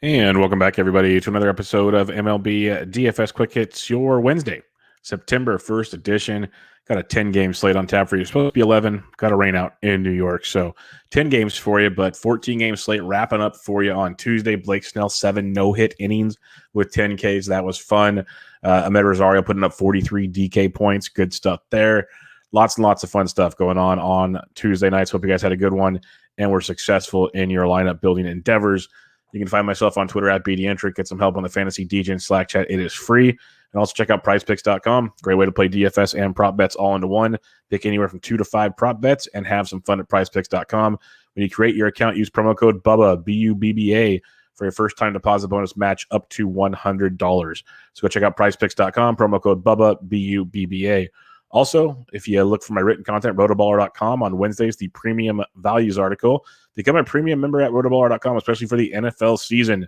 And welcome back, everybody, to another episode of MLB DFS Quick Hits, your Wednesday, September 1st edition. Got a 10-game slate on tap for you. It's supposed to be 11. Got a rain out in New York. So 10 games for you, but 14-game slate wrapping up for you on Tuesday. Blake Snell, 7 no-hit innings with 10 Ks. That was fun. Ahmed Rosario putting up 43 DK points. Good stuff there. Lots and lots of fun stuff going on Tuesday nights. Hope you guys had a good one and were successful in your lineup building endeavors. You can find myself on Twitter at BDentric. Get some help on the Fantasy DJ and Slack chat. It is free. And also check out PrizePicks.com. Great way to play DFS and prop bets all into one. Pick anywhere from 2 to 5 prop bets and have some fun at PrizePicks.com. When you create your account, use promo code Bubba, B-U-B-B-A, for your first time deposit bonus match up to $100. So go check out PrizePicks.com. Promo code Bubba, B-U-B-B-A. Also, if you look for my written content, RotoBaller.com on Wednesdays, the premium values article. Become a premium member at RotoBaller.com, especially for the NFL season,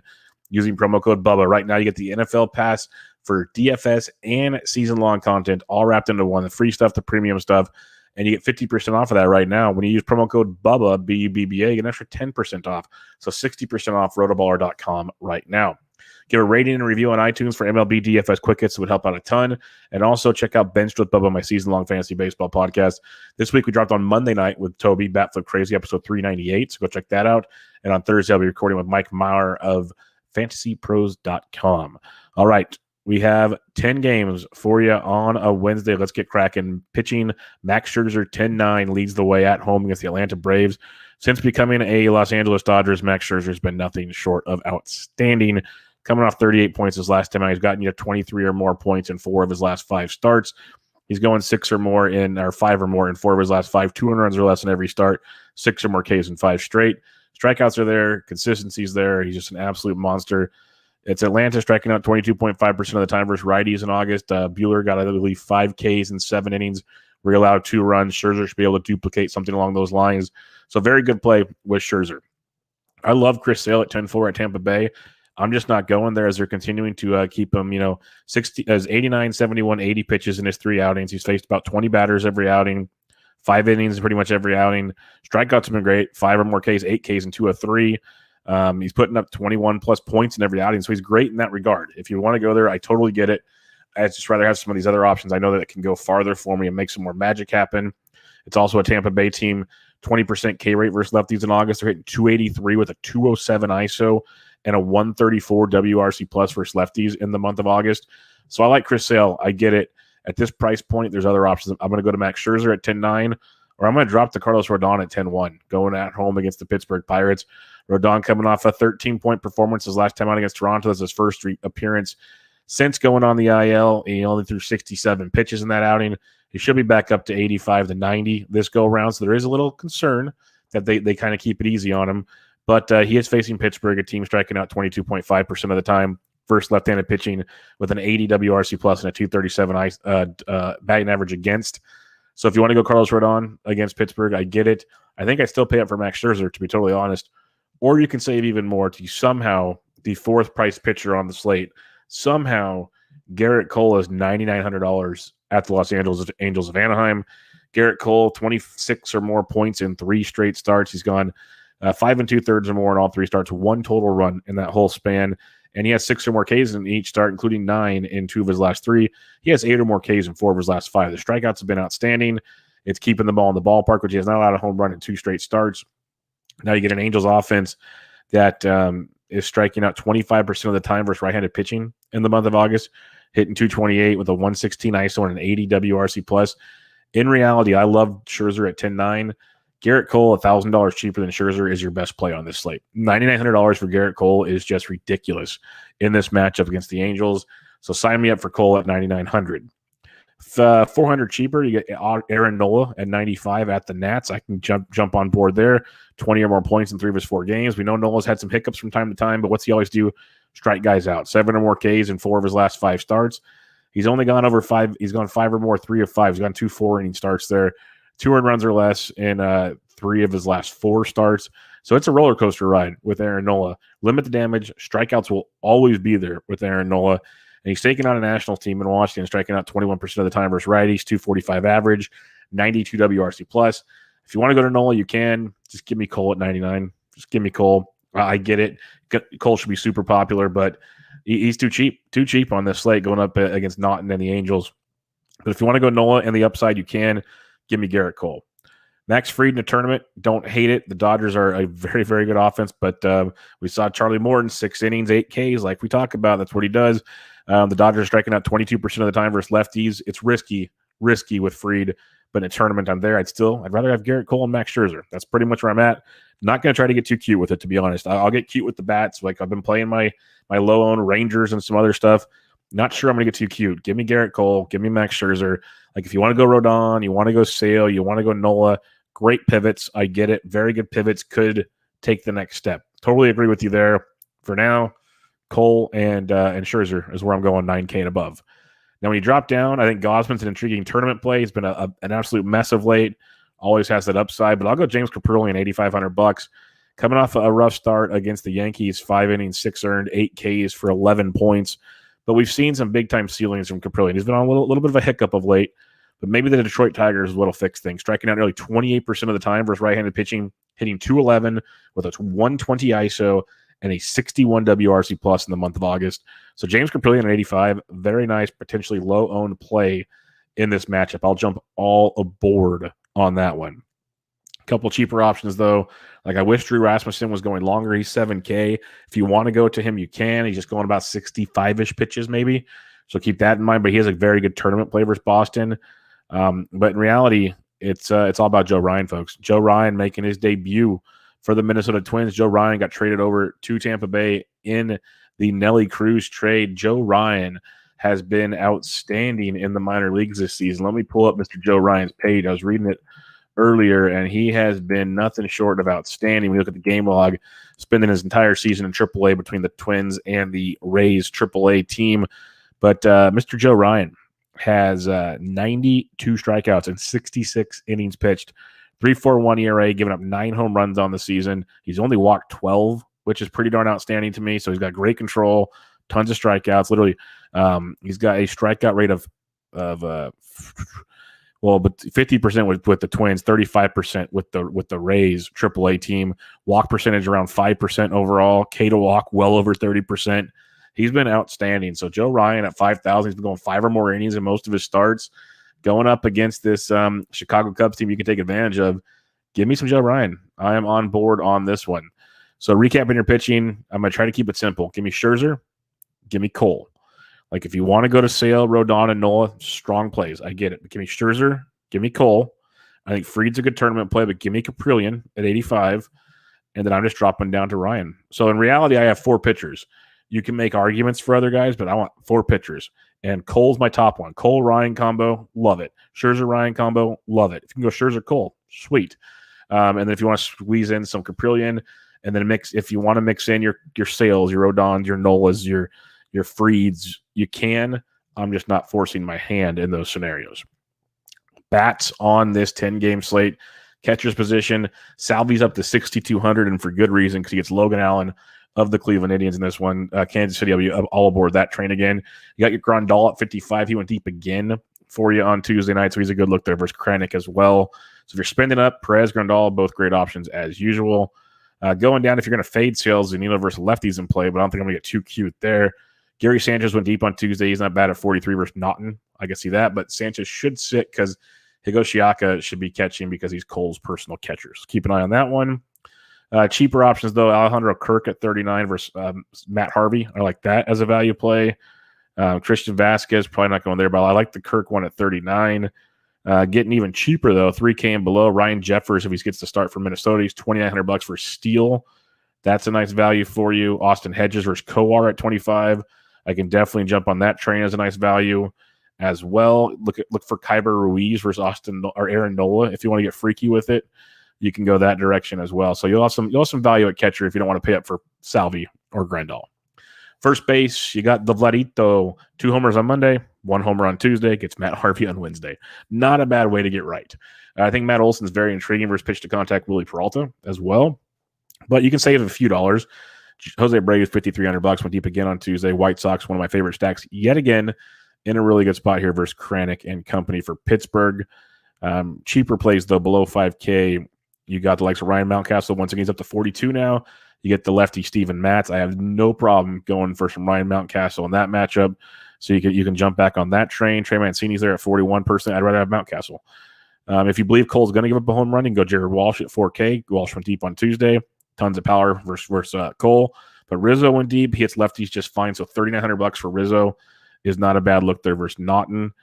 using promo code Bubba. Right now, you get the NFL pass for DFS and season-long content, all wrapped into one. The free stuff, the premium stuff, and you get 50% off of that right now. When you use promo code Bubba, B-U-B-B-A, you get an extra 10% off. So 60% off RotoBaller.com right now. Give a rating and review on iTunes for MLB DFS Quick Hits. It would help out a ton. And also check out Benched with Bubba, my season-long fantasy baseball podcast. This week we dropped on Monday night with Toby, Batflip Crazy, episode 398. So go check that out. And on Thursday, I'll be recording with Mike Maurer of fantasypros.com. All right. We have 10 games for you on a Wednesday. Let's get cracking. Pitching, Max Scherzer, 10-9, leads the way at home against the Atlanta Braves. Since becoming a Los Angeles Dodgers, Max Scherzer has been nothing short of outstanding. Coming off 38 points his last time out, he's gotten you 23 or more points in 4 of his last 5 starts. He's going 5 or more in 4 of his last 5, 200 runs or less in every start, 6 or more Ks in 5 straight. Strikeouts are there, consistency's there. He's just an absolute monster. It's Atlanta striking out 22.5% of the time versus righties in August. Buehler got, I believe, 5 Ks in 7 innings. We're allowed 2 runs. Scherzer should be able to duplicate something along those lines. So very good play with Scherzer. I love Chris Sale at 10-4 at Tampa Bay. I'm just not going there as they're continuing to keep him, 89, 71, 80 pitches in his 3 outings. He's faced about 20 batters every outing, 5 innings pretty much every outing. Strikeouts have been great, 5 or more Ks, 8 Ks in 2 of 3. He's putting up 21-plus points in every outing, so he's great in that regard. If you want to go there, I totally get it. I'd just rather have some of these other options. I know that it can go farther for me and make some more magic happen. It's also a Tampa Bay team, 20% K rate versus lefties in August. They're hitting 283 with a 207 ISO and a 134 WRC plus versus lefties in the month of August. So I like Chris Sale. I get it. At this price point, there's other options. I'm going to go to Max Scherzer at 10-9, or I'm going to drop to Carlos Rodon at 10-1, going at home against the Pittsburgh Pirates. Rodon coming off a 13-point performance his last time out against Toronto. That's his first appearance since going on the IL. He only threw 67 pitches in that outing. He should be back up to 85 to 90 this go-around, so there is a little concern that they kind of keep it easy on him. But he is facing Pittsburgh, a team striking out 22.5% of the time, first left-handed pitching with an 80 WRC plus and a 237 batting average against. So if you want to go Carlos Rodon against Pittsburgh, I get it. I think I still pay up for Max Scherzer, to be totally honest. Or you can save even more to somehow the 4th price pitcher on the slate. Somehow Garrett Cole is $9,900 at the Los Angeles Angels of Anaheim. Garrett Cole, 26 or more points in 3 straight starts. He's gone 5 2/3 or more in all 3 starts, 1 total run in that whole span. And he has 6 or more Ks in each start, including 9 in 2 of his last 3. He has 8 or more Ks in 4 of his last 5. The strikeouts have been outstanding. It's keeping the ball in the ballpark, which he has not allowed a home run in 2 straight starts. Now you get an Angels offense that is striking out 25% of the time versus right-handed pitching in the month of August, hitting 228 with a 116 ISO and an 80 WRC plus. In reality, I love Scherzer at 10-9. Garrett Cole, $1,000 cheaper than Scherzer, is your best play on this slate. $9,900 for Garrett Cole is just ridiculous in this matchup against the Angels. So sign me up for Cole at $9,900. $400 cheaper, you get Aaron Nola at 95 at the Nats. I can jump on board there. 20 or more points in 3 of his 4 games. We know Nola's had some hiccups from time to time, but what's he always do? Strike guys out. 7 or more Ks in 4 of his last 5 starts. He's only gone over 5. He's gone 5 or more, 3 of 5. He's gone 2 4-inning starts there. 2 earned runs or less in 3 of his last 4 starts. So it's a roller coaster ride with Aaron Nola. Limit the damage. Strikeouts will always be there with Aaron Nola. And he's taking on a national team in Washington, striking out 21% of the time versus righties, 245 average, 92 WRC plus. If you want to go to Nola, you can. Just give me Cole at 99. Just give me Cole. I get it. Cole should be super popular, but he's too cheap on this slate going up against Naughton and the Angels. But if you want to go Nola and the upside, you can. Give me Garrett Cole. Max Fried in a tournament, don't hate it. The Dodgers are a very, very good offense, but we saw Charlie Morton, 6 innings, 8 Ks, like we talk about. That's what he does. The Dodgers are striking out 22% of the time versus lefties. It's risky with Fried, but in a tournament, I'm there. I'd rather have Garrett Cole and Max Scherzer. That's pretty much where I'm at. Not going to try to get too cute with it, to be honest. I'll get cute with the bats. Like I've been playing my low-owned Rangers and some other stuff. Not sure I'm going to get too cute. Give me Garrett Cole. Give me Max Scherzer. Like if you want to go Rodon, you want to go Sale, you want to go Nola, great pivots. I get it. Very good pivots could take the next step. Totally agree with you there. For now, Cole and Scherzer is where I'm going, 9K and above. Now, when you drop down, I think Gosman's an intriguing tournament play. He's been an absolute mess of late. Always has that upside, but I'll go James Caprilli at $8,500. Coming off a rough start against the Yankees, 5 innings, 6 earned, 8 Ks for 11 points. But we've seen some big-time ceilings from Caprilli. He's been on a little bit of a hiccup of late, but maybe the Detroit Tigers is what'll fix things. Striking out nearly 28% of the time versus right-handed pitching, hitting .211 with a 120 ISO and a 61 WRC plus in the month of August. So James Caprilli at 85, very nice, potentially low-owned play in this matchup. I'll jump all aboard on that one. A couple cheaper options, though. Like I wish Drew Rasmussen was going longer. He's 7K. If you want to go to him, you can. He's just going about 65-ish pitches maybe. So keep that in mind. But he has a very good tournament play versus Boston. But in reality, it's all about Joe Ryan, folks. Joe Ryan making his debut for the Minnesota Twins. Joe Ryan got traded over to Tampa Bay in the Nelly Cruz trade. Joe Ryan has been outstanding in the minor leagues this season. Let me pull up Mr. Joe Ryan's page. I was reading it earlier, and he has been nothing short of outstanding. When you look at the game log, spending his entire season in AAA between the Twins and the Rays AAA team. But Mr. Joe Ryan has 92 strikeouts and 66 innings pitched, 3.41 ERA, giving up 9 home runs on the season. He's only walked 12, which is pretty darn outstanding to me. So he's got great control, tons of strikeouts. Literally, he's got a strikeout rate of but 50% with the Twins, 35% with the Rays AAA team. Walk percentage around 5% overall. K to walk well over 30%. He's been outstanding. So Joe Ryan at 5,000, he's been going 5 or more innings in most of his starts. Going up against this Chicago Cubs team you can take advantage of. Give me some Joe Ryan. I am on board on this one. So recapping your pitching, I'm going to try to keep it simple. Give me Scherzer. Give me Cole. Like if you want to go to Sale, Rodon, and Nola, strong plays. I get it. But give me Scherzer. Give me Cole. I think Fried's a good tournament play, but give me Caprillion at 85. And then I'm just dropping down to Ryan. So in reality, I have 4 pitchers. You can make arguments for other guys, but I want 4 pitchers. And Cole's my top one. Cole-Ryan combo, love it. Scherzer-Ryan combo, love it. If you can go Scherzer-Cole, sweet. And then if you want to squeeze in some Caprillion, and then if you want to mix in your Sales, your Rodons, your Nolas, your Frieds, you can. I'm just not forcing my hand in those scenarios. Bats on this 10-game slate. Catcher's position, Salvi's up to 6,200, and for good reason, because he gets Logan Allen of the Cleveland Indians in this one. Kansas City will be all aboard that train again. You got your Grandal at 55. He went deep again for you on Tuesday night, so he's a good look there versus Kranick as well. So if you're spending up, Perez, Grandal, both great options as usual. Going down, if you're going to fade Sales, Zanino versus lefties in play, but I don't think I'm going to get too cute there. Gary Sanchez went deep on Tuesday. He's not bad at 43 versus Naughton. I can see that, but Sanchez should sit because Higoshiaka should be catching because he's Cole's personal catcher. So keep an eye on that one. Cheaper options, though, Alejandro Kirk at 39 versus Matt Harvey. I like that as a value play. Christian Vasquez, probably not going there, but I like the Kirk one at 39. Getting even cheaper, though, 3K and below. Ryan Jeffers, if he gets to start for Minnesota, he's $2,900 for Steele. That's a nice value for you. Austin Hedges versus Kowar at 25. I can definitely jump on that train as a nice value as well. Look for Kyber Ruiz versus Aaron Nola. If you want to get freaky with it, you can go that direction as well. So you'll have some value at catcher if you don't want to pay up for Salvi or Grandal. First base, you got the Vladito. 2 homers on Monday, 1 homer on Tuesday. Gets Matt Harvey on Wednesday. Not a bad way to get right. I think Matt Olson's very intriguing versus pitch to contact Willie Peralta as well. But you can save a few dollars. Jose Abreu is $5,300. Went deep again on Tuesday. White Sox, one of my favorite stacks yet again, in a really good spot here versus Kranick and company for Pittsburgh. Cheaper plays, though, below 5K. You got the likes of Ryan Mountcastle. Once again, he's up to 42 now. You get the lefty Steven Matz. I have no problem going for some Ryan Mountcastle in that matchup. So you can jump back on that train. Trey Mancini's there at 41%. I'd rather have Mountcastle. If you believe Cole's going to give up a home run, you can go Jared Walsh at 4K. Walsh went deep on Tuesday. Tons of power versus Cole. But Rizzo went deep. He hits lefties just fine. So $3,900 for Rizzo is not a bad look there versus Naughton.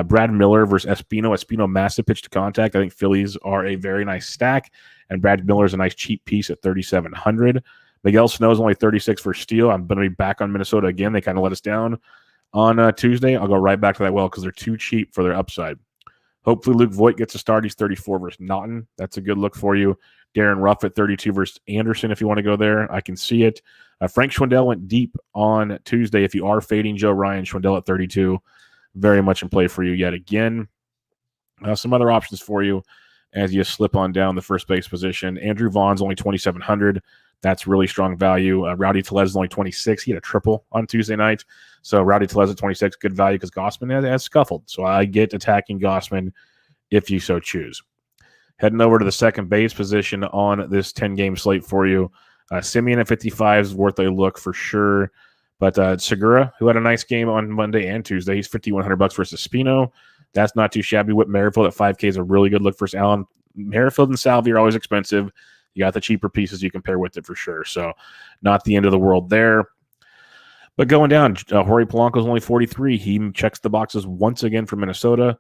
Brad Miller versus Espino. Espino, massive pitch to contact. I think Phillies are a very nice stack. And Brad Miller is a nice cheap piece at $3,700. Miguel Sano is only 36 for Steele. I'm going to be back on Minnesota again. They kind of let us down on Tuesday. I'll go right back to that well because they're too cheap for their upside. Hopefully Luke Voigt gets a start. He's 34 versus Naughton. That's a good look for you. Darren Ruff at 32 versus Anderson if you want to go there. I can see it. Frank Schwindel went deep on Tuesday. If you are fading Joe Ryan, Schwindel at 32. Very much in play for you yet again. Some other options for you as you slip on down the first base position. Andrew Vaughn's only 2,700. That's really strong value. Rowdy Tellez is only 26. He had a triple on Tuesday night. So Rowdy Tellez at 26, good value because Gossman has scuffled. So I get attacking Gossman if you so choose. Heading over to the second base position on this 10-game slate for you. Simeon at 55 is worth a look for sure. But Segura, who had a nice game on Monday and Tuesday, he's $5,100 versus Spino. That's not too shabby. Whit Merrifield at 5K is a really good look versus Allen. Merrifield and Salvi are always expensive. You got the cheaper pieces you can pair with it for sure. So not the end of the world there. But going down, Jorge Polanco's only 43. He checks the boxes once again for Minnesota.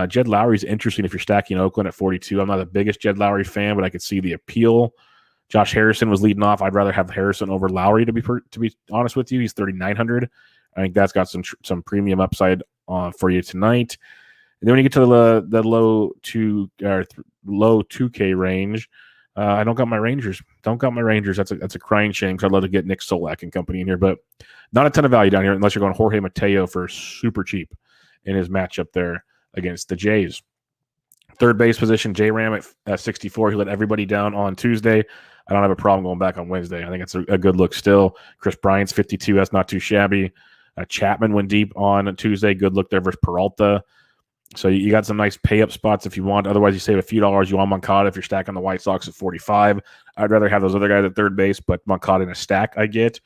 Jed Lowry's interesting if you're stacking Oakland at 42. I'm not the biggest Jed Lowry fan, but I could see the appeal. Josh Harrison was leading off. I'd rather have Harrison over Lowry, to be honest with you. He's 3,900. I think that's got some premium upside for you tonight. And then when you get to the low 2K range, I don't got my Rangers. That's a crying shame because I'd love to get Nick Solak and company in here, but not a ton of value down here unless you're going Jorge Mateo for super cheap in his matchup there against the Jays. Third base position, J-Ram at 64. He let everybody down on Tuesday. I don't have a problem going back on Wednesday. I think it's a good look still. Chris Bryant's 52. That's not too shabby. Chapman went deep on Tuesday. Good look there versus Peralta. So you got some nice pay-up spots if you want. Otherwise, you save a few dollars. You want Moncada if you're stacking the White Sox at 45. I'd rather have those other guys at third base, but Moncada in a stack I get.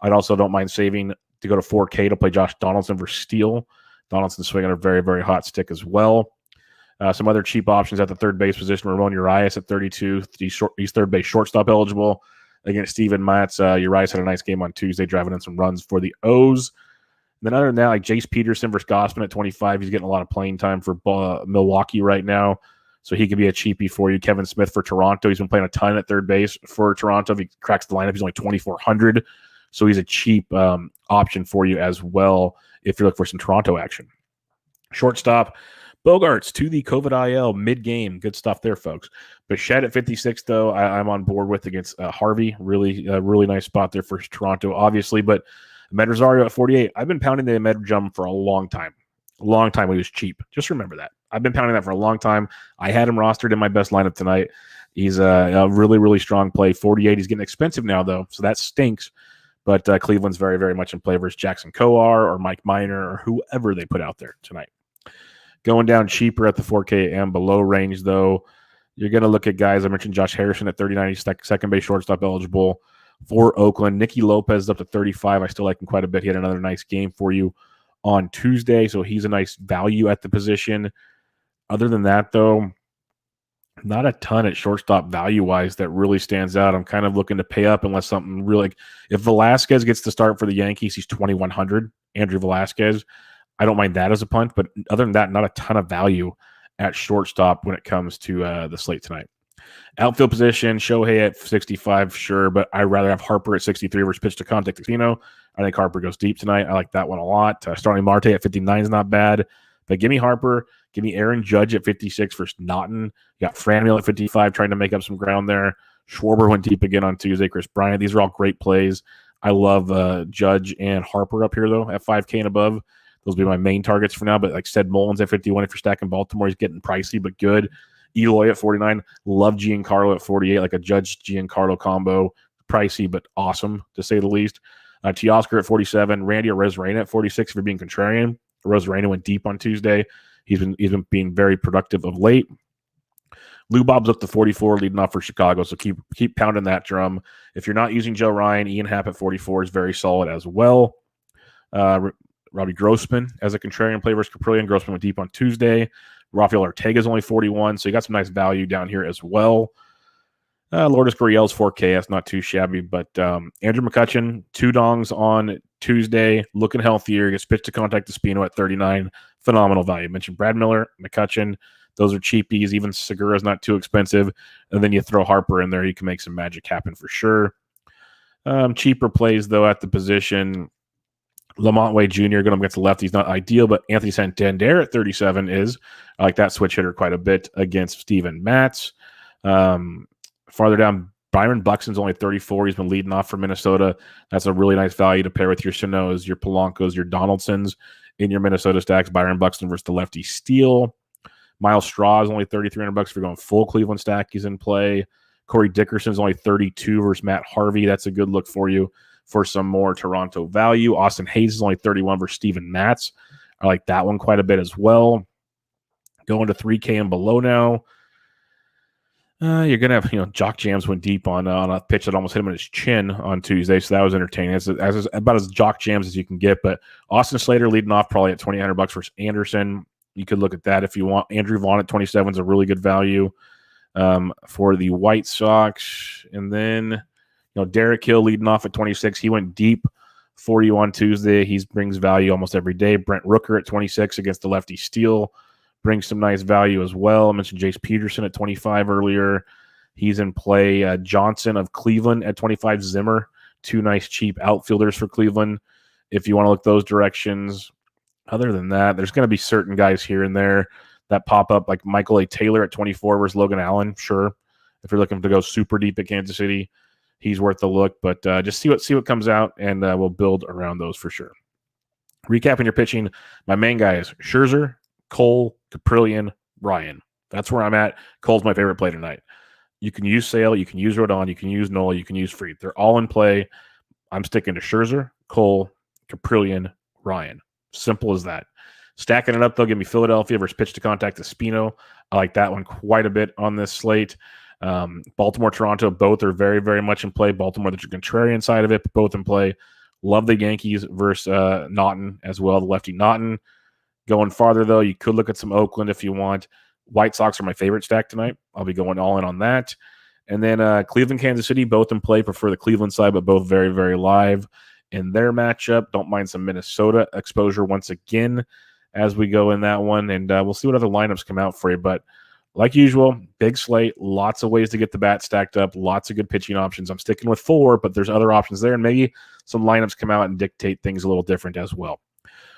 I'd also don't mind saving to go to 4K to play Josh Donaldson versus Steele. Donaldson's swinging a very, very hot stick as well. Some other cheap options at the third base position. Ramon Urias at 32. He's third base shortstop eligible against Steven Matz. Urias had a nice game on Tuesday, driving in some runs for the O's. And then other than that, like Jace Peterson versus Gossman at 25. He's getting a lot of playing time for Milwaukee right now, so he could be a cheapie for you. Kevin Smith for Toronto. He's been playing a ton at third base for Toronto. If he cracks the lineup, he's only 2,400. So he's a cheap option for you as well if you're looking for some Toronto action. Shortstop, Bogarts to the COVID IL mid-game. Good stuff there, folks. Bichette at 56, though, I'm on board with against Harvey. Really nice spot there for Toronto, obviously. But Med Rosario at 48. I've been pounding the Med Jum for a long time. A long time when he was cheap. Just remember that. I've been pounding that for a long time. I had him rostered in my best lineup tonight. He's a really strong play. 48. He's getting expensive now, though, so that stinks. But Cleveland's very much in play versus Jackson Coar or Mike Minor or whoever they put out there tonight. Going down cheaper at the 4K and below range, though, you're going to look at guys. I mentioned Josh Harrison at 39. He's second base shortstop eligible for Oakland. Nicky Lopez is up to 35. I still like him quite a bit. He had another nice game for you on Tuesday, so he's a nice value at the position. Other than that, though, not a ton at shortstop value-wise that really stands out. I'm kind of looking to pay up unless something really – if Velasquez gets to start for the Yankees, he's 2,100. Andrew Velasquez. I don't mind that as a punt, but other than that, not a ton of value at shortstop when it comes to the slate tonight. Outfield position, Shohei at 65, sure, but I'd rather have Harper at 63 versus pitch to contact casino. I think Harper goes deep tonight. I like that one a lot. Starting Marte at 59 is not bad, but give me Harper. Give me Aaron Judge at 56 versus Naughton. You got Franmil at 55 trying to make up some ground there. Schwarber went deep again on Tuesday. Chris Bryant. These are all great plays. I love Judge and Harper up here, though, at 5K and above. Those will be my main targets for now, but like said, Mullins at 51 if you're stacking Baltimore. He's getting pricey, but good. Eloy at 49. Love Giancarlo at 48, like a Judge Giancarlo combo. Pricey, but awesome, to say the least. Teoscar at 47. Randy Arozarena at 46 if you're being contrarian. Arozarena went deep on Tuesday. He's been being very productive of late. Lou Bob's up to 44, leading off for Chicago, so keep pounding that drum. If you're not using Joe Ryan, Ian Happ at 44 is very solid as well. Robbie Grossman as a contrarian play versus Caprillion. Grossman went deep on Tuesday. Rafael Ortega's only 41, so you got some nice value down here as well. Lourdes Gurriel's 4K. That's not too shabby, but Andrew McCutchen, 2 dongs on Tuesday, looking healthier. Gets pitched to contact to Espino at 39. Phenomenal value. I mentioned Brad Miller, McCutchen. Those are cheapies. Even Segura's not too expensive. And then you throw Harper in there. You can make some magic happen for sure. Cheaper plays, though, at the position. Lamont Wade Jr. going up against the left. He's not ideal, but Anthony Santander at 37 is. I like that switch hitter quite a bit against Steven Matz. Farther down, Byron Buxton's only 34. He's been leading off for Minnesota. That's a really nice value to pair with your Sano's, your Polancos, your Donaldsons in your Minnesota stacks. Byron Buxton versus the lefty Steele. Miles Straw is only $3,300 if you're going full Cleveland stack. He's in play. Corey Dickerson's only 32 versus Matt Harvey. That's a good look for you for some more Toronto value. Austin Hayes is only 31 versus Steven Matz. I like that one quite a bit as well. Going to 3K and below now. You're going to have, Jock Jams went deep on a pitch that almost hit him in his chin on Tuesday, so that was entertaining. It's about as Jock Jams as you can get, but Austin Slater leading off probably at $2,800 versus Anderson. You could look at that if you want. Andrew Vaughn at 27 is a really good value for the White Sox. And then, Derek Hill leading off at 26. He went deep for you on Tuesday. He brings value almost every day. Brent Rooker at 26 against the lefty Steele brings some nice value as well. I mentioned Jace Peterson at 25 earlier. He's in play. Johnson of Cleveland at 25. Zimmer, 2 nice cheap outfielders for Cleveland if you want to look those directions. Other than that, there's going to be certain guys here and there that pop up, like Michael A. Taylor at 24 versus Logan Allen. Sure, if you're looking to go super deep at Kansas City, he's worth the look. But just see what comes out, and we'll build around those for sure. Recapping your pitching, my main guy is Scherzer, Cole, Caprillion, Ryan. That's where I'm at. Cole's my favorite play tonight. You can use Sale, you can use Rodon, you can use Nola, you can use Fried. They're all in play. I'm sticking to Scherzer, Cole, Caprillion, Ryan. Simple as that. Stacking it up, they'll give me Philadelphia versus pitch to contact to Espino. I like that one quite a bit on this slate. Baltimore, Toronto, both are very, very much in play. Baltimore, the contrarian side of it, but both in play. Love the Yankees versus Naughton as well, the lefty Naughton. Going farther, though, you could look at some Oakland if you want. White Sox are my favorite stack tonight. I'll be going all in on that. And then Cleveland, Kansas City, both in play. Prefer the Cleveland side, but both very, very live in their matchup. Don't mind some Minnesota exposure once again as we go in that one. And we'll see what other lineups come out for you. But like usual, big slate, lots of ways to get the bat stacked up, lots of good pitching options. I'm sticking with 4, but there's other options there. And maybe some lineups come out and dictate things a little different as well.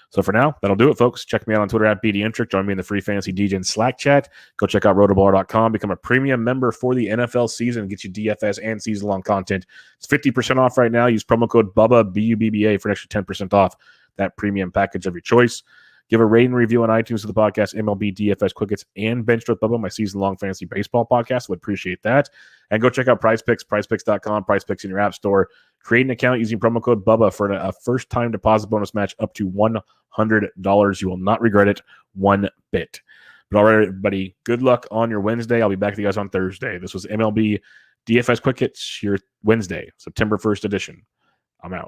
So for now, that'll do it, folks. Check me out on Twitter at BDintric. Join me in the free fantasy DJ Slack chat. Go check out RotoBaller.com. Become a premium member for the NFL season. Get you DFS and season-long content. It's 50% off right now. Use promo code BUBBA, BUBBA, for an extra 10% off that premium package of your choice. Give a rating and review on iTunes to the podcast, MLB DFS Quick Hits, and Bench with Bubba, my season-long fantasy baseball podcast. Would appreciate that. And go check out Prize Picks, PrizePicks.com, Prize Picks in your app store. Create an account using promo code BUBBA for a first-time deposit bonus match up to $100. You will not regret it one bit. But all right, everybody, good luck on your Wednesday. I'll be back with you guys on Thursday. This was MLB DFS Quick Hits, your Wednesday, September 1st edition. I'm out.